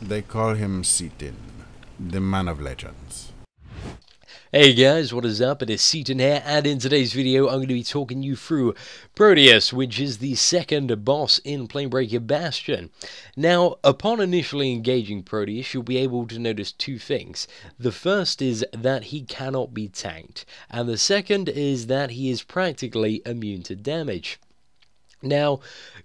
They call him Seatin, the man of legends. Hey guys, what is up? It is Seatin here, and in today's video I'm going to be talking you through Proteus, which is the second boss in Planebreaker Bastion. Now, upon initially engaging Proteus, you'll be able to notice two things. The first is that he cannot be tanked, and the second is that he is practically immune to damage. Now,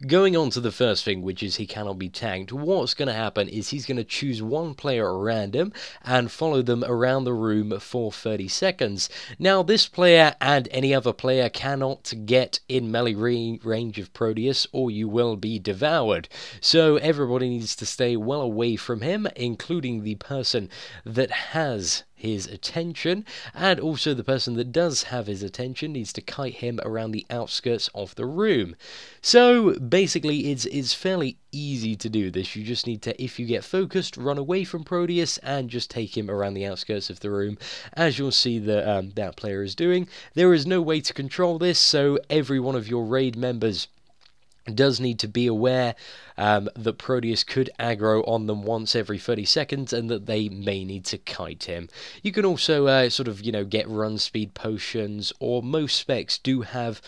going on to the first thing, which is he cannot be tanked, what's going to happen is he's going to choose one player at random and follow them around the room for 30 seconds. Now, this player and any other player cannot get in melee range of Proteus or you will be devoured. So everybody needs to stay well away from him, including the person that has his attention, and also the person that does have his attention needs to kite him around the outskirts of the room. So basically it's fairly easy to do this. You just need to, if you get focused, run away from Proteus and just take him around the outskirts of the room, as you'll see that that player is doing. There is no way to control this, so every one of your raid members does need to be aware that Proteus could aggro on them once every 30 seconds and that they may need to kite him. You can also get run speed potions, or most specs do have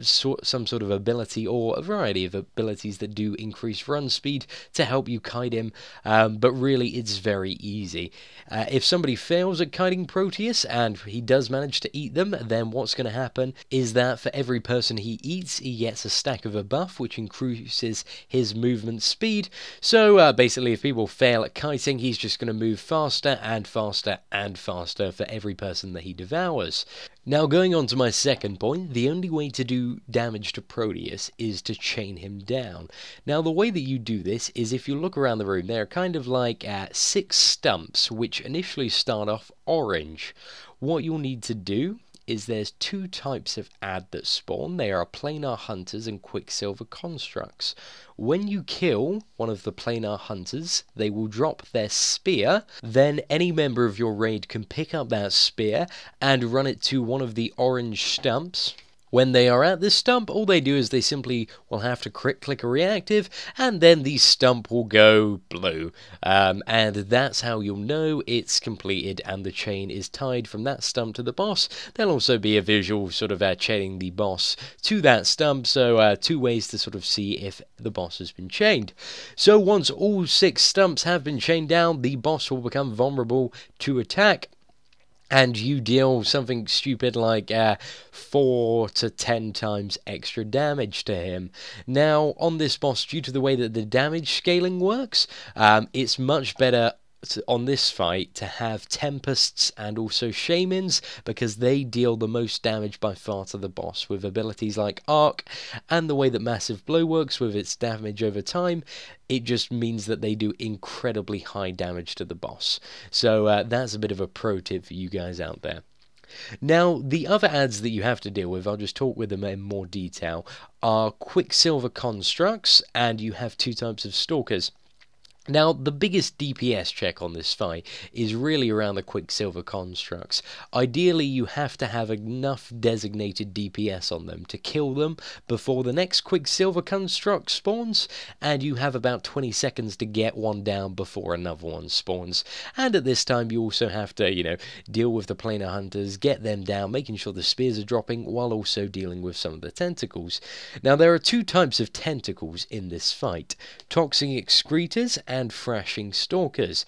some sort of ability or a variety of abilities that do increase run speed to help you kite him, but really it's very easy. If somebody fails at kiting Proteus and he does manage to eat them, then what's going to happen is that for every person he eats, he gets a stack of a buff which increases his movement speed. So basically, if people fail at kiting, he's just going to move faster and faster and faster for every person that he devours. Now, going on to my second point, the only way to do damage to Proteus is to chain him down. Now, the way that you do this is, if you look around the room, there are kind of like 6 stumps which initially start off orange. What you'll need to do is there's 2 types of ad that spawn. They are planar hunters and quicksilver constructs. When you kill one of the planar hunters, they will drop their spear. Then any member of your raid can pick up that spear and run it to one of the orange stumps. When they are at this stump, all they do is they simply will have to click a reactive, and then the stump will go blue. And that's how you'll know it's completed and the chain is tied from that stump to the boss. There'll also be a visual sort of chaining the boss to that stump, so 2 ways to sort of see if the boss has been chained. So once all 6 stumps have been chained down, the boss will become vulnerable to attack, and you deal something stupid like 4 to 10 times extra damage to him. Now, on this boss, due to the way that the damage scaling works, it's much better on this fight to have Tempests and also Shamans, because they deal the most damage by far to the boss with abilities like Arc, and the way that Massive Blow works with its damage over time, it just means that they do incredibly high damage to the boss. So that's a bit of a pro tip for you guys out there. Now, the other ads that you have to deal with, I'll just talk with them in more detail, are Quicksilver Constructs, and you have 2 types of Stalkers. Now, the biggest DPS check on this fight is really around the Quicksilver Constructs. Ideally, you have to have enough designated DPS on them to kill them before the next Quicksilver Construct spawns, and you have about 20 seconds to get one down before another one spawns. And at this time, you also have to, deal with the Planar Hunters, get them down, making sure the spears are dropping, while also dealing with some of the tentacles. Now, there are 2 types of tentacles in this fight: Toxic Excretors and Thrashing Stalkers.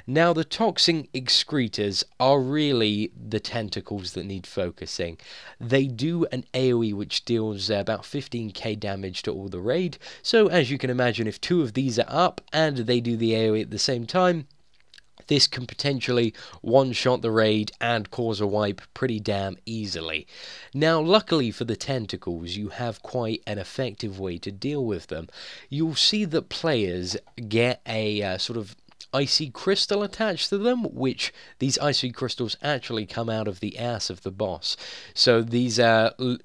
Now, the Toxic Excretors are really the tentacles that need focusing. They do an AoE which deals about 15k damage to all the raid, so as you can imagine, if 2 of these are up and they do the AoE at the same time, this can potentially one-shot the raid and cause a wipe pretty damn easily. Now, luckily for the tentacles, you have quite an effective way to deal with them. You'll see that players get a sort of icy crystal attached to them, which these icy crystals actually come out of the ass of the boss. So these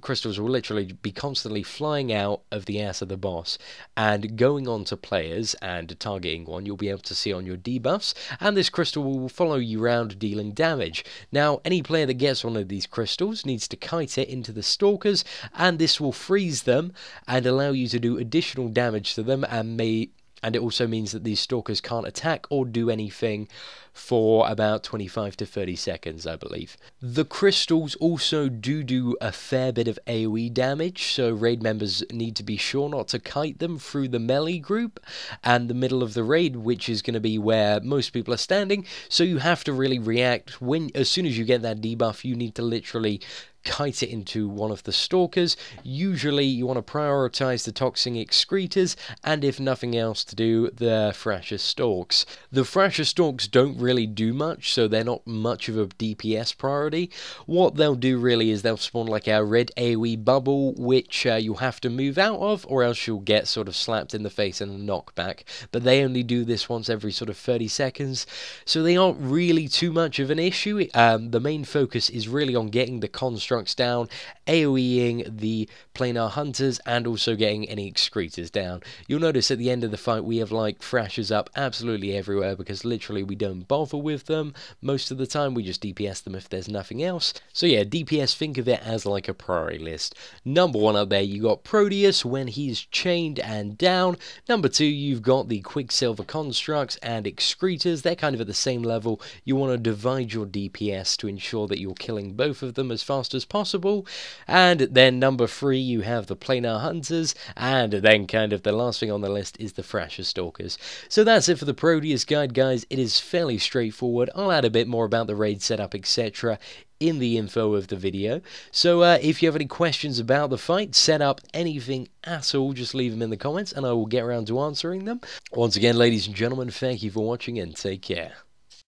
crystals will literally be constantly flying out of the ass of the boss and going on to players and targeting one. You'll be able to see on your debuffs, and this crystal will follow you around dealing damage. Now, any player that gets one of these crystals needs to kite it into the stalkers, and this will freeze them and allow you to do additional damage to them and may And it also means that these stalkers can't attack or do anything for about 25 to 30 seconds, I believe. The crystals also do a fair bit of AoE damage, so raid members need to be sure not to kite them through the melee group and the middle of the raid, which is going to be where most people are standing. So you have to really react as soon as you get that debuff. You need to literally kite it into one of the stalkers. Usually you want to prioritize the toxic excretors, and if nothing else to do, the Thrasher Stalks. The Thrasher Stalks don't really do much, so they're not much of a DPS priority. What they'll do really is they'll spawn like a red AoE bubble, which you'll have to move out of, or else you'll get sort of slapped in the face and a knockback. But they only do this once every sort of 30 seconds, so they aren't really too much of an issue. The main focus is really on getting the construct down, AoEing the planar hunters, and also getting any excretors down. You'll notice at the end of the fight we have like Thrashers up absolutely everywhere, because literally we don't bother with them most of the time. We just DPS them if there's nothing else. So yeah, DPS, think of it as like a priority list. Number 1 up there, you got Proteus when he's chained and down. Number 2, you've got the Quicksilver Constructs and Excretors. They're kind of at the same level. You want to divide your DPS to ensure that you're killing both of them as fast as possible. And then number 3, you have the Planar Hunters, and then kind of the last thing on the list is the Thrasher Stalkers. So that's it for the Proteus guide, guys. It is fairly straightforward. I'll add a bit more about the raid setup, etc. in the info of the video. So if you have any questions about the fight, setup, anything at all, just leave them in the comments and I will get around to answering them. Once again, ladies and gentlemen, thank you for watching and take care.